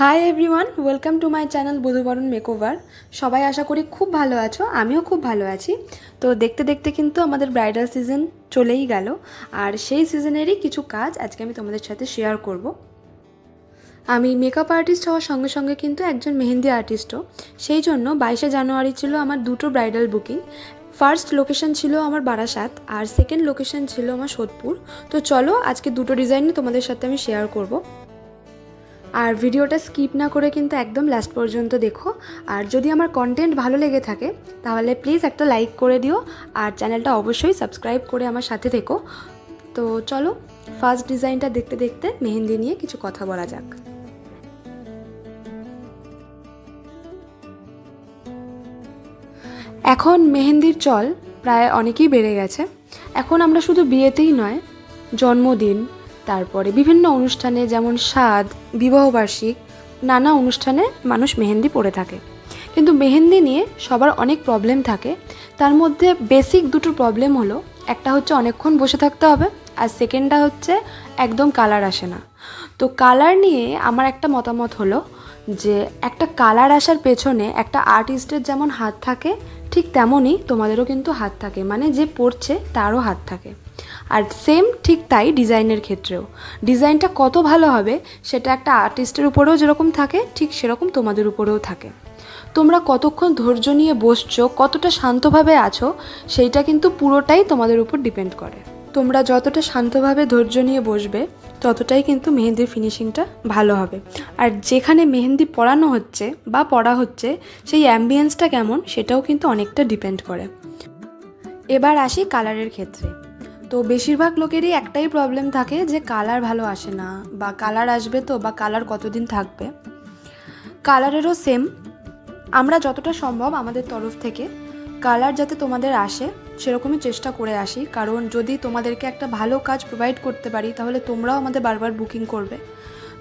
High everyone, welcome to my channel Bodhuboron makeover. সবাই আশা করি খুব ভালো আছো, আমিও খুব ভালো আছি। তো দেখতে দেখতে কিন্তু আমাদের ব্রাইডাল সিজন চলেই গেল, আর সেই সিজনেরই কিছু কাজ আজকে আমি তোমাদের সাথে শেয়ার করব। আমি মেকআপ আর্টিস্ট হওয়ার সঙ্গে সঙ্গে কিন্তু একজন মেহেন্দি আর্টিস্টও। সেই জন্য 22শে জানুয়ারি ছিল আমার দুটো ব্রাইডাল বুকিং। ফার্স্ট লোকেশন ছিল আমার বারাসাত, আর সেকেন্ড লোকেশন ছিল আমার সোদপুর। তো চলো আজকে দুটো ডিজাইনই তোমাদের সাথে আমি শেয়ার করব। আর ভিডিওটা স্কিপ না করে কিন্তু একদম লাস্ট পর্যন্ত দেখো। আর যদি আমার কন্টেন্ট ভালো লেগে থাকে তাহলে প্লিজ একটা লাইক করে দিও, আর চ্যানেলটা অবশ্যই সাবস্ক্রাইব করে আমার সাথে থেকো। তো চলো ফার্স্ট ডিজাইনটা দেখতে দেখতে মেহেন্দি নিয়ে কিছু কথা বলা যাক। এখন মেহেন্দির চল প্রায় অনেকই বেড়ে গেছে। এখন আমরা শুধু বিয়েতেই নয়, জন্মদিন, তারপরে বিভিন্ন অনুষ্ঠানে যেমন সাধ, বিবাহবার্ষিক, নানা অনুষ্ঠানে মানুষ মেহেন্দি পরে থাকে। কিন্তু মেহেন্দি নিয়ে সবার অনেক প্রবলেম থাকে। তার মধ্যে বেসিক দুটো প্রবলেম হলো, একটা হচ্ছে অনেকক্ষণ বসে থাকতে হবে, আর সেকেন্ডটা হচ্ছে একদম কালার আসে না। তো কালার নিয়ে আমার একটা মতামত হলো যে একটা কালার আসার পেছনে একটা আর্টিস্টের যেমন হাত থাকে, ঠিক তেমনই তোমাদেরও কিন্তু হাত থাকে, মানে যে পড়ছে তারও হাত থাকে। আর সেম ঠিক তাই ডিজাইনের ক্ষেত্রেও, ডিজাইনটা কত ভালো হবে সেটা একটা আর্টিস্টের উপরেও যেরকম থাকে, ঠিক সেরকম তোমাদের উপরেও থাকে। তোমরা কতক্ষণ ধৈর্য নিয়ে বসছো, কতটা শান্তভাবে আছো, সেইটা কিন্তু পুরোটাই তোমাদের উপর ডিপেন্ড করে। তোমরা যতটা শান্তভাবে ধৈর্য নিয়ে বসবে ততটাই কিন্তু মেহেন্দির ফিনিশিংটা ভালো হবে। আর যেখানে মেহেন্দি পরানো হচ্ছে বা পড়া হচ্ছে সেই অ্যাম্বিয়েন্সটা কেমন সেটাও কিন্তু অনেকটা ডিপেন্ড করে। এবার আসি কালারের ক্ষেত্রে। তো বেশিরভাগ লোকেরই একটাই প্রবলেম থাকে যে কালার ভালো আসে না, বা কালার আসবে তো, বা কালার কতদিন থাকবে। কালারেরও সেম, আমরা যতটা সম্ভব আমাদের তরফ থেকে কালার যাতে তোমাদের আসে সেরকমই চেষ্টা করে আসি। কারণ যদি তোমাদেরকে একটা ভালো কাজ প্রোভাইড করতে পারি তাহলে তোমরাও আমাদের বারবার বুকিং করবে।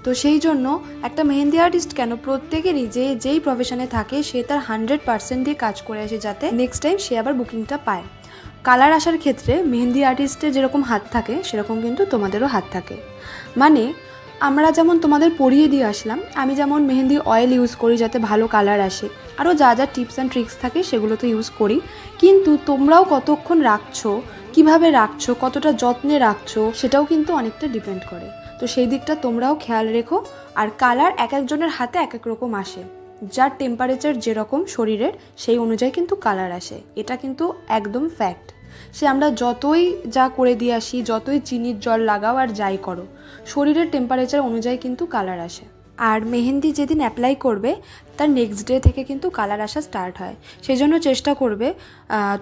তো সেই জন্য একটা মেহেন্দি আর্টিস্ট কেন, প্রত্যেকেরই যেই প্রফেশনে থাকে সে তার 100% দিয়ে কাজ করে আসে যাতে নেক্সট টাইম সে আবার বুকিংটা পায়। কালার আসার ক্ষেত্রে মেহেন্দি আর্টিস্টের যেরকম হাত থাকে সেরকম কিন্তু তোমাদেরও হাত থাকে। মানে আমরা যেমন তোমাদের পরিয়ে দিয়ে আসলাম, আমি যেমন মেহেন্দি অয়েল ইউজ করি যাতে ভালো কালার আসে, আরও যা যা টিপস অ্যান্ড ট্রিক্স থাকে সেগুলো তো ইউজ করি, কিন্তু তোমরাও কতক্ষণ রাখছো, কিভাবে রাখছো, কতটা যত্নে রাখছো সেটাও কিন্তু অনেকটা ডিপেন্ড করে। তো সেই দিকটা তোমরাও খেয়াল রেখো। আর কালার এক একজনের হাতে এক এক রকম আসে, যার টেম্পারেচার যেরকম শরীরের সেই অনুযায়ী কিন্তু কালার আসে, এটা কিন্তু একদম ফ্যাক্ট। সে আমরা যতই যা করে দিয়ে আসি, যতই চিনির জল লাগাও আর যাই করো, শরীরের টেম্পারেচার অনুযায়ী কিন্তু কালার আসে। আর মেহেন্দি যেদিন অ্যাপ্লাই করবে তার নেক্সট ডে থেকে কিন্তু কালার আসা স্টার্ট হয়। সেই জন্য চেষ্টা করবে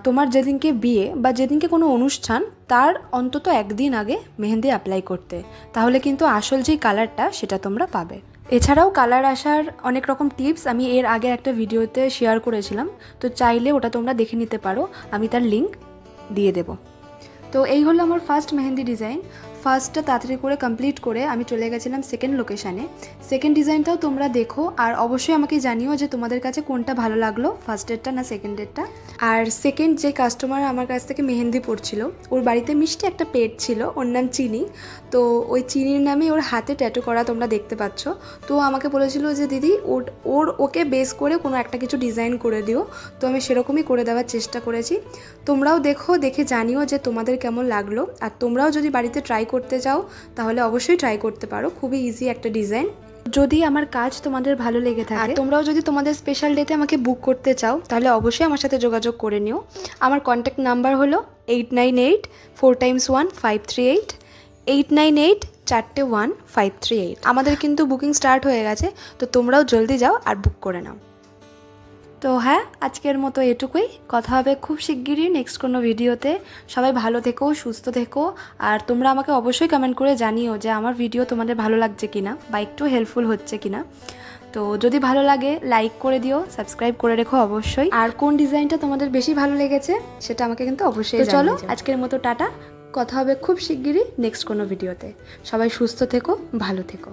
তোমার যেদিনকে বিয়ে বা যেদিনকে কোনো অনুষ্ঠান তার অন্তত একদিন আগে মেহেন্দি অ্যাপ্লাই করতে, তাহলে কিন্তু আসল যেই কালারটা সেটা তোমরা পাবে। এছাড়াও কালার আসার অনেক রকম টিপস আমি এর আগে একটা ভিডিওতে শেয়ার করেছিলাম, তো চাইলে ওটা তোমরা দেখে নিতে পারো, আমি তার লিঙ্ক দিয়ে দেব। তো এই হলো আমার ফার্স্ট মেহেন্দি ডিজাইন। ফার্স্টটা তাড়াতাড়ি করে কমপ্লিট করে আমি চলে গেছিলাম সেকেন্ড লোকেশানে। সেকেন্ড ডিজাইনটাও তোমরা দেখো, আর অবশ্যই আমাকে জানিও যে তোমাদের কাছে কোনটা ভালো লাগলো, ফার্স্টেরটা না সেকেন্ডেরটা। আর সেকেন্ড যে কাস্টমার আমার কাছ থেকে মেহেন্দি পড়ছিল, ওর বাড়িতে মিষ্টি একটা পেট ছিল, ওর নাম চিনি। তো ওই চিনির নামে ওর হাতে ট্যাটু করা তোমরা দেখতে পাচ্ছ। তো আমাকে বলেছিল যে দিদি ওকে বেস করে কোনো একটা কিছু ডিজাইন করে দিও। তো আমি সেরকমই করে দেওয়ার চেষ্টা করেছি। তোমরাও দেখো, দেখে জানিও যে তোমাদের কেমন লাগলো। আর তোমরাও যদি বাড়িতে ট্রাই করতে চাও তাহলে অবশ্যই ট্রাই করতে পারো, খুবই ইজি একটা ডিজাইন। যদি আমার কাজ তোমাদের ভালো লেগে থাকে আর তোমরাও যদি তোমাদের স্পেশাল ডেতে আমাকে বুক করতে চাও তাহলে অবশ্যই আমার সাথে যোগাযোগ করে নিও। আমার কন্ট্যাক্ট নাম্বার হলো 8984x1 538, 8984x1 538। আমাদের কিন্তু বুকিং স্টার্ট হয়ে গেছে, তো তোমরাও জলদি যাও আর বুক করে নাও। তো হ্যাঁ, আজকের মতো এটুকুই। কথা হবে খুব শিগগিরই নেক্সট কোনো ভিডিওতে। সবাই ভালো থেকো, সুস্থ থেকো। আর তোমরা আমাকে অবশ্যই কমেন্ট করে জানিও যে আমার ভিডিও তোমাদের ভালো লাগছে কিনা বা একটু হেল্পফুল হচ্ছে কিনা। তো যদি ভালো লাগে লাইক করে দিও, সাবস্ক্রাইব করে রেখো অবশ্যই। আর কোন ডিজাইনটা তোমাদের বেশি ভালো লেগেছে সেটা আমাকে কিন্তু অবশ্যই জানিও। চলো আজকের মতো টাটা, কথা হবে খুব শিগগিরই নেক্সট কোনো ভিডিওতে। সবাই সুস্থ থেকো, ভালো থেকো।